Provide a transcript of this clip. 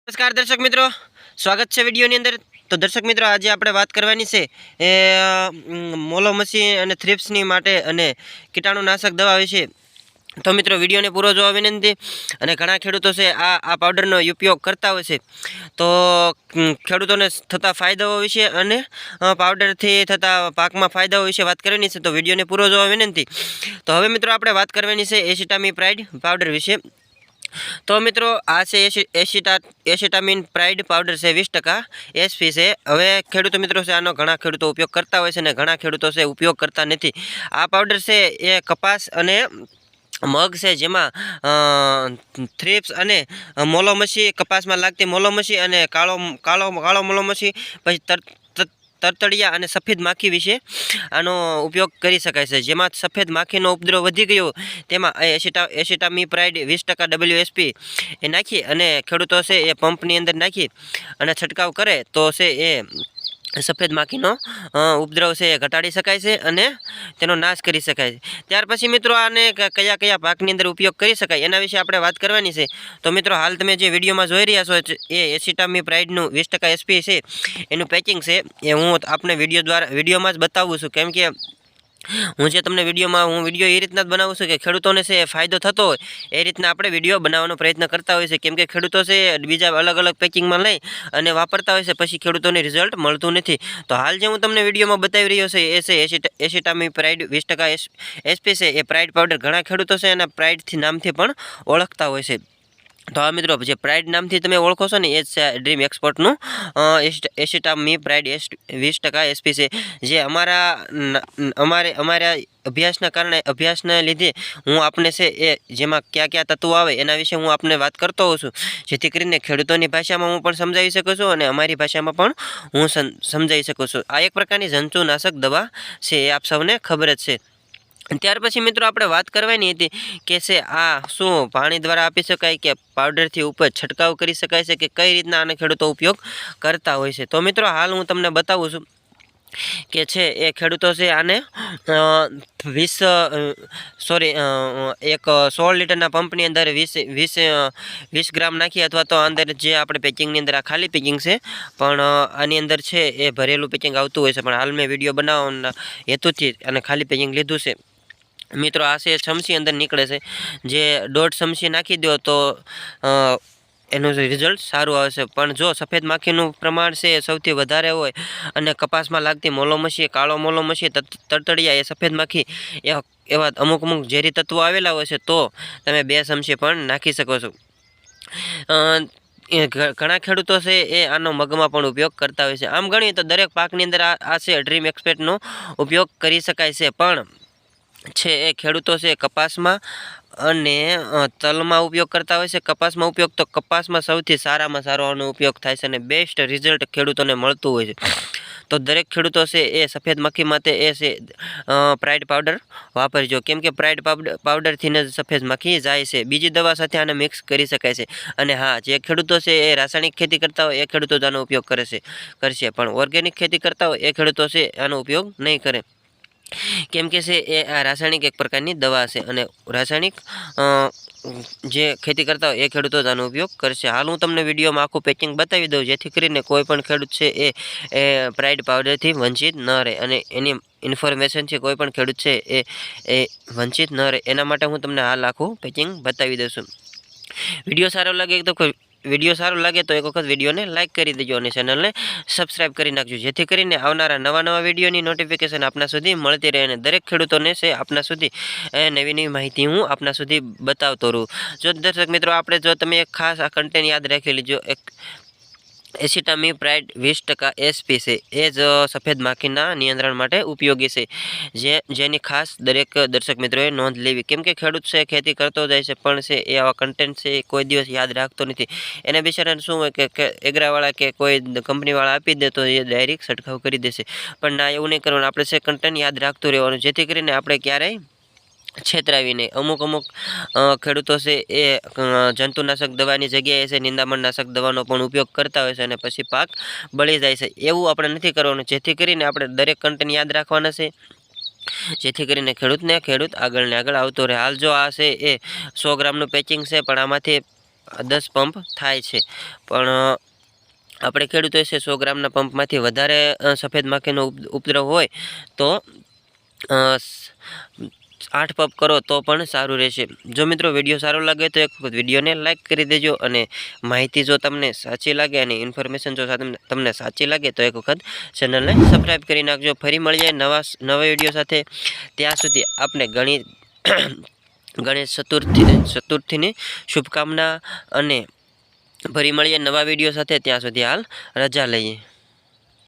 नमस्कार दर्शक मित्रों, स्वागत है वीडियोની અંદર। તો દર્શક મિત્રો, આજે આપણે વાત કરવાની છે એ મોલોમસી અને થ્રિપ્સની માટે અને કીટાણુનાશક દવા વિશે। તો મિત્રો, વિડીયોને પૂરો જોવા વિનંતી। અને ઘણા ખેડૂતો છે આ પાવડરનો ઉપયોગ કરતા હોય છે, તો ખેડૂતોને થતા ફાયદાઓ વિશે અને પાવડરથી થતા પાકમાં ફાયદાઓ વિશે વાત કરવાની છે, તો વિડીયોને પૂરો જોવા વિનંતી। તો હવે મિત્રો, આપણે વાત કરવાની છે એસિટામિપ્રાઇડ પાવડર વિશે। तो मित्रों, आ से एसिटामिन प्राइड पाउडर से 20% एसपी से। हवे खेडूतो मित्रों से आनो घणा खेडूतो उपयोग करता होय छे ने घणा खेडूतो से उपयोग करता नथी। आ पाउडर से ए कपास अने मग से जेमा थ्रिप्स अने मोलोमसी कपास में लागती मोलोमसी अने काळो काळो काळो मोलोमसी पछी तरतड़िया अने सफेद माखी विषे आनो उपयोग करी शकाय छे। जेमां सफेद माखीनो उपद्रव वधी गयो तेमां एसिटामिप्राइड 20% WSP ए नाखी अने खेडूतो छे ए पंपनी अंदर नाखी अने छटकाव करे तो छे ए सफेद माखीनो उपद्रव से घटाड़ी शकाय छे अने तेनो नाश करी शकाय छे। त्यार पछी मित्रों, आने कया कया पाकनी अंदर उपयोग करी शकाय एना विषे आपणे वात करवानी छे। तो मित्रों, हाल तमे जे विडियोमां जोई रह्या छो ए एसिटामिप्राइडनुं 20% एसपी छे, एनुं पेकिंग छे ए हुं आपणे विडियोमां ज बतावुं छुं। केम के हूँ जे तमने विडियो ए रीतना ज बनावुं छुं के खेडूतोने से फायदो थतो होय ए रीतना आपणे विडियो बनावવાનો प्रयत्न करता होय छे। केम के खेडूतो से बीजा अलग अलग पेकिंगमां लई अने वापरता होय छे, पछी खेडूतोने रिजल्ट मळतुं नथी। तो हाल जे हूँ तमने विडियोमां बतावी रह्यो छे ए छे एसिटामिप्राइड 20% एसपी छे। ए प्राइड पाउडर घणा खेडूतो छे एना प्राइडथी नामथी पण ओळखता होय छे। तो आ मित्रों, जे प्राइड नामथी तमे ओळखो छो ने ए छे ड्रीम एक्सपर्टनुं एसिटामिप्राइड 20% एसपी छे। जे अमारा अभ्यासना कारणे अभ्यासने लीधे हूँ आपने से ए जेमां क्या क्या तत्वो आवे एना विषे हूँ आपने वात करतो होउं छुं, जेथी करीने खेडूतोनी भाषामां हूँ पण समजावी शकું છું અને અમારી ભાષામાં પણ હું સમજાવી શકું છું। આ એક પ્રકારની જંતુનાશક દવા છે, એ આપ સૌને ખબર જ છે। ત્યાર પછી મિત્રો, આપણે વાત કરવાની હતી કે છે આ શું પાણી દ્વારા આપી શકાય કે પાવડરથી ઉપર છંટકાવ કરી શકાય છે કે કઈ રીતના આને ખેડૂતો ઉપયોગ કરતા હોય છે। તો મિત્રો, હાલ હું તમને બતાવું છું કે છે એ ખેડૂતો છે આને 16 લીટરના પંપની અંદર 20 ગ્રામ નાખી અથવા તો અંદર જે આપણે પેકિંગની અંદર આ ખાલી પેકિંગ છે પણ આની અંદર છે એ ભરેલું પેકિંગ આવતું હોય છે, પણ હાલ મેં વિડીયો બનાવવાના હેતુથી અને ખાલી પેકિંગ લીધું છે। मित्रों, आ से चमची अंदर निकले से जे 1.5 चमची नाखी दो तो एनु रिजल्ट सारू आवे छे। पण जो सफेद माखीनुं प्रमाण छे सौथी वधारे होय अने कपासमां लागती मोलोमसी काळो मोलोमसी तरतड़िया ए सफेद माखी एवा अमुक अमुक झेरी तत्वो आवेला होय छे तो तमे 2 चमची पण नाखी शको छो। घणा खेडूतो छे ए आनो मगमां पण उपयोग करता होय छे। आम गणीए तो दरेक पाकनी अंदर आ छे ड्रीम एक्सपर्टनो उपयोग करी शकाय छे, पण छे ए खेडूतो छे कपासमां अने तलमां उपयोग करता होय छे। कपासमां उपयोग तो कपासमां सौथी सारामां सारो आनो उपयोग थाय छे अने बेस्ट रिजल्ट खेडूतोने मळतुं होय छे। तो दरेक खेडूतो छे ए सफेद मक्खी माटे ए छे प्राइड पाउडर वापरजो, केम के प्राइड पाउडरथी ने सफेद मक्खी जाय छे। बीजी दवा साथे आने मिक्स करी शकाय छे। अने हाँ, जे खेडूतो छे ए रासायनिक खेती करता होय ए खेडूतो ज आनो उपयोग करशे, पण ऑर्गेनिक खेती करता होय ए खेडूतो छे आनो उपयोग नहीं करे। केम के से ए रासायनिक एक प्रकारनी दवा छे अने रासायनिक जे खेती करता होय ए खेडूतो ज आनो उपयोग करशे। हाल हूँ तमने विडियोमां आखुं पेकिंग बतावी दઉં जेथी करीने कोई पण खेडूत छे ए प्राइड पाउडरथी वंचित न रहे अने एनी इन्फॉर्मेशन छे कोई पण खेडूत छे ए वंचित न रहे एना माटे हूँ तमने हाल आखुं पेकिंग बतावी दઉં છું। विडियो सारो लगे तो एक वखत विडियो ने लाइक करी देजो और चेनल ने सब्सक्राइब करी नाखजो, जेथी करीने आवनारा नवा नवा विडियोनी नोटिफिकेशन आपना सुधी मळती रहे अने दरेक खेडूतोने से आपना सुधी नवी नवी माहिती हूँ आपना सुधी बतावतो रहूँ। जो दर्शक मित्रों, आपणे जो तमे एक खास आ कंटेंट याद राखी लीजो, एक एसिटामिप्राइड 20% एसपी छे ए ज सफेद माखीना नियंत्रण माटे उपयोगी छे, जेनी खास दरेक दर्शक मित्रोए नोंध लेवी। केम के खेडूत छे खेती करतो जाय छे पण छे ए आवा कंटेंट छे कोई दिवस याद राखतो नथी। एना बिचाराने शुं होय के एग्रावाळा के कोई कंपनीवाळा आपी दे तो ए डायरेक्ट छटकाव करी देशे, पण ना एवुं नहीं करवानुं। आपणे छे कंटेंट याद राखतो रहेवानुं, जेथी करीने आपणे क्यारेय छेतरावी नहीं। अमुक अमुक खेडूतो छे ए जंतुनाशक दवानी जग्याए छे निंदामणनाशक दवानो पण उपयोग करता होय छे अने पछी पाक बळी जाय छे। एवुं आपणे नथी करवानुं, जेथी करीने आपणे दरेक कंटेंट याद राखवाना छे, जेथी करीने खेडूत आगळ ने आगळ आवतो रहे। हाल जो आ छे ए 100 ग्रामनुं पेकिंग छे, पण आमांथी 10 પંપ થાય છે. પણ આપણે ખેડૂતો છે 100 ગ્રામના પંપમાંથી વધારે સફેદ માખીનો ઉપદ્રવ હોય તો 8 પંપ કરો તો પણ સારું રહેશે. જો મિત્રો વિડીયો સારો લાગે તો એક વખત વિડીયોને લાઇક કરી દેજો, અને માહિતી જો તમને સાચી લાગે અને ઇન્ફોર્મેશન જો તમને સાચી લાગે તો એક વખત ચેનલને સબસ્ક્રાઈબ કરી નાખજો. ફરી મળીએ નવા વિડીયો સાથે. ત્યાં સુધી આપણે ગણેશ ચતુર્થીની શુભકામના, અને ફરી મળીએ નવા વિડીયો સાથે. ત્યાં સુધી હાલ રજા લઈએ.